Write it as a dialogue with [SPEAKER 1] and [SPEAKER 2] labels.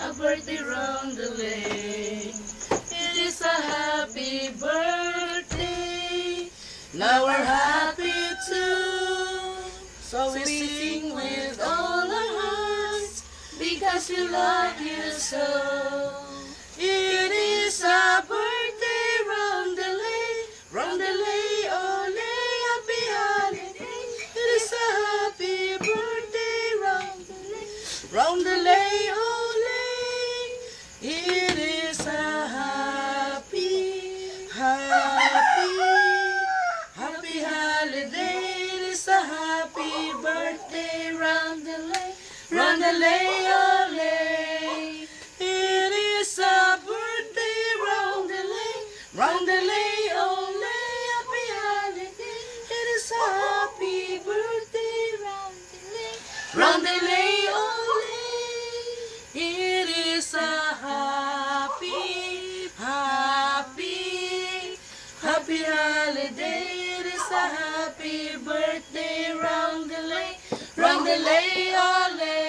[SPEAKER 1] a birthday roundelay. It is a happy birthday. Now we're happy too. So we sing with all our hearts because we love you so. It is a birthday roundelay, roundelay, ole, happy holiday. It is a happy birthday roundelay, roundelay, ole. It is a happy holiday. It is a happy birthday roundelay, roundelay, ole. It is a birthday roundelay, roundelay, ole, happy holiday. It is a happy birthday roundelay, roundelay, ole. It is a happy holiday. It is a happy birthday roundelay, roundelay, ole.